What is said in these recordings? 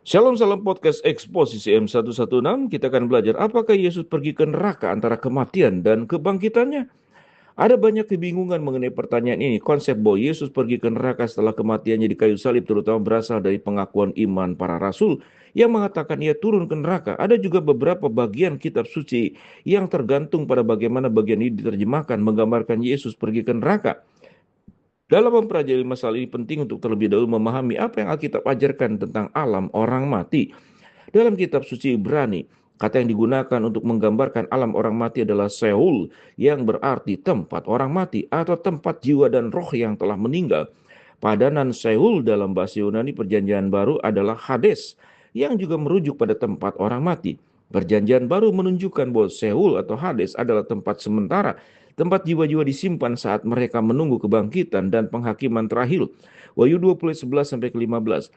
Shalom salam podcast Eksposisi M116. Kita akan belajar apakah Yesus pergi ke neraka antara kematian dan kebangkitannya. Ada banyak kebingungan mengenai pertanyaan ini. Konsep bahwa Yesus pergi ke neraka setelah kematiannya di kayu salib terutama berasal dari pengakuan iman para rasul yang mengatakan ia turun ke neraka. Ada juga beberapa bagian kitab suci yang tergantung pada bagaimana bagian ini diterjemahkan menggambarkan Yesus pergi ke neraka. Dalam mempelajari masalah ini penting untuk terlebih dahulu memahami apa yang Alkitab ajarkan tentang alam orang mati. Dalam kitab suci Ibrani, kata yang digunakan untuk menggambarkan alam orang mati adalah Seol, yang berarti tempat orang mati atau tempat jiwa dan roh yang telah meninggal. Padanan Seol dalam bahasa Yunani Perjanjian Baru adalah Hades, yang juga merujuk pada tempat orang mati. Perjanjian Baru menunjukkan bahwa Seol atau Hades adalah tempat sementara, tempat jiwa-jiwa disimpan saat mereka menunggu kebangkitan dan penghakiman terakhir. Wahyu 20:11-15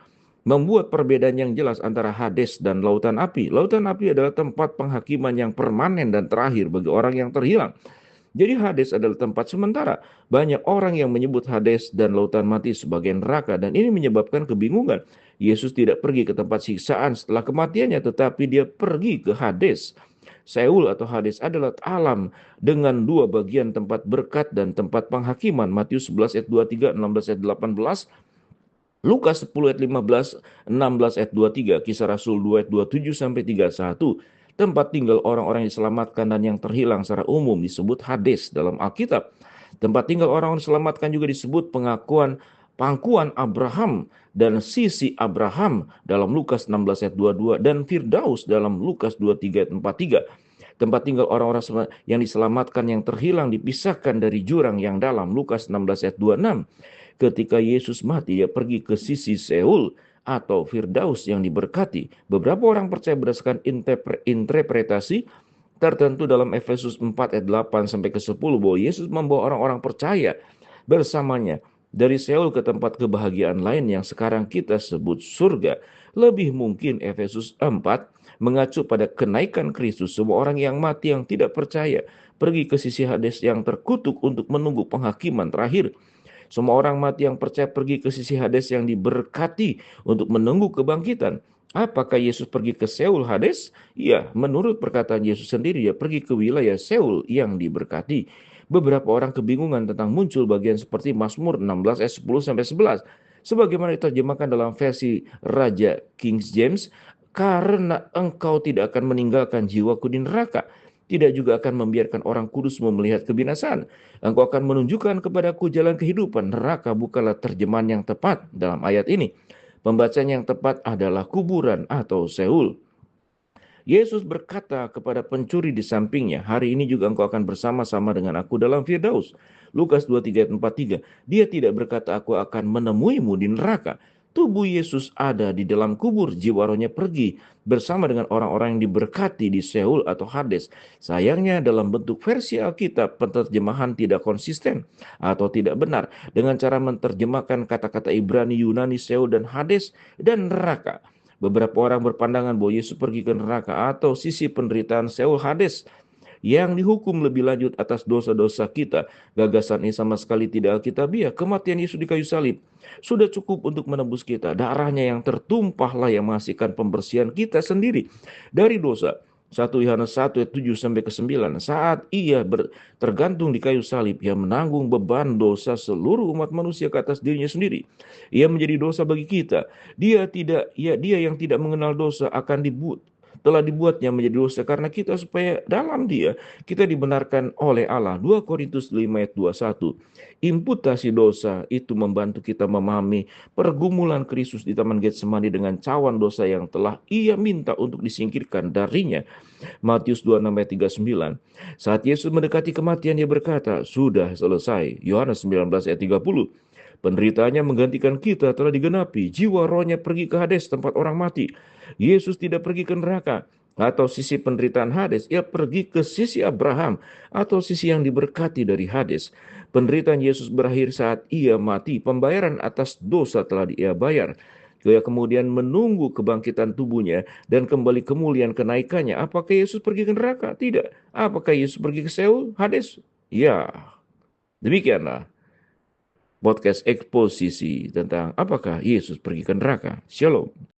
membuat perbedaan yang jelas antara Hades dan lautan api. Lautan api adalah tempat penghakiman yang permanen dan terakhir bagi orang yang terhilang. Jadi Hades adalah tempat sementara. Banyak orang yang menyebut Hades dan lautan mati sebagai neraka dan ini menyebabkan kebingungan. Yesus tidak pergi ke tempat siksaan setelah kematiannya tetapi dia pergi ke Hades. Seul atau Hades adalah alam dengan dua bagian tempat berkat dan tempat penghakiman. Matius 11 ayat 23, 16 ayat 18, Lukas 10 ayat 15, 16 ayat 23, Kisah Rasul 2 ayat 27 sampai 31. Tempat tinggal orang-orang yang diselamatkan dan yang terhilang secara umum disebut Hades dalam Alkitab. Tempat tinggal orang-orang diselamatkan juga disebut pangkuan Abraham dan sisi Abraham dalam Lukas 16 ayat 22 dan Firdaus dalam Lukas 23 ayat 43. Tempat tinggal orang-orang yang diselamatkan yang terhilang dipisahkan dari jurang yang dalam Lukas 16 ayat 26. Ketika Yesus mati, dia pergi ke sisi Seol atau Firdaus yang diberkati. Beberapa orang percaya berdasarkan interpretasi tertentu dalam Efesus 4 ayat 8 sampai ke 10 bahwa Yesus membawa orang-orang percaya bersamanya dari Seol ke tempat kebahagiaan lain yang sekarang kita sebut surga. Lebih mungkin Efesus 4 mengacu pada kenaikan Kristus. Semua orang yang mati yang tidak percaya pergi ke sisi Hades yang terkutuk untuk menunggu penghakiman terakhir. Semua orang mati yang percaya pergi ke sisi Hades yang diberkati untuk menunggu kebangkitan. Apakah Yesus pergi ke Seul Hades? Ya, menurut perkataan Yesus sendiri, dia pergi ke wilayah Seul yang diberkati. Beberapa orang kebingungan tentang muncul bagian seperti Mazmur 16 ayat 10 sampai 11. Sebagaimana diterjemahkan dalam versi Raja King James, karena engkau tidak akan meninggalkan jiwaku di neraka, tidak juga akan membiarkan orang kudusmu melihat kebinasaan. Engkau akan menunjukkan kepadaku jalan kehidupan. Neraka bukanlah terjemahan yang tepat dalam ayat ini. Pembacaan yang tepat adalah kuburan atau Seul. Yesus berkata kepada pencuri di sampingnya, hari ini juga engkau akan bersama-sama dengan aku dalam Firdaus. Lukas 23 ayat 43. Dia tidak berkata aku akan menemuimu di neraka. Tubuh Yesus ada di dalam kubur, jiwa rohnya pergi bersama dengan orang-orang yang diberkati di Seul atau Hades. Sayangnya dalam bentuk versi Alkitab, penerjemahan tidak konsisten atau tidak benar dengan cara menerjemahkan kata-kata Ibrani, Yunani, Seul dan Hades dan neraka. Beberapa orang berpandangan bahwa Yesus pergi ke neraka atau sisi penderitaan Seol Hades yang dihukum lebih lanjut atas dosa-dosa kita. Gagasan ini sama sekali tidak alkitabiah. Kematian Yesus di kayu salib sudah cukup untuk menebus kita. Darahnya yang tertumpahlah yang menghasilkan pembersihan kita sendiri dari dosa. 1 Yohanes 1 ayat 7 sampai ke 9. Saat ia tergantung di kayu salib, ia menanggung beban dosa seluruh umat manusia ke atas dirinya sendiri. Ia menjadi dosa bagi kita. Dia yang tidak mengenal dosa telah dibuatnya menjadi dosa karena kita supaya dalam dia kita dibenarkan oleh Allah. 2 Korintus 5 ayat 21. Imputasi dosa itu membantu kita memahami pergumulan Kristus di Taman Getsemani dengan cawan dosa yang telah ia minta untuk disingkirkan darinya. Matius 26 ayat 39. Saat Yesus mendekati kematian, dia berkata, sudah selesai. Yohanes 19 ayat 30. Penderitaannya menggantikan kita telah digenapi. Jiwa rohnya pergi ke Hades, tempat orang mati. Yesus tidak pergi ke neraka atau sisi penderitaan Hades. Ia pergi ke sisi Abraham atau sisi yang diberkati dari Hades. Penderitaan Yesus berakhir saat ia mati. Pembayaran atas dosa telah ia bayar. Dia kemudian menunggu kebangkitan tubuhnya dan kembali kemuliaan kenaikannya. Apakah Yesus pergi ke neraka? Tidak. Apakah Yesus pergi ke Seul, Hades? Ya, demikianlah podcast eksposisi tentang apakah Yesus pergi ke neraka. Shalom.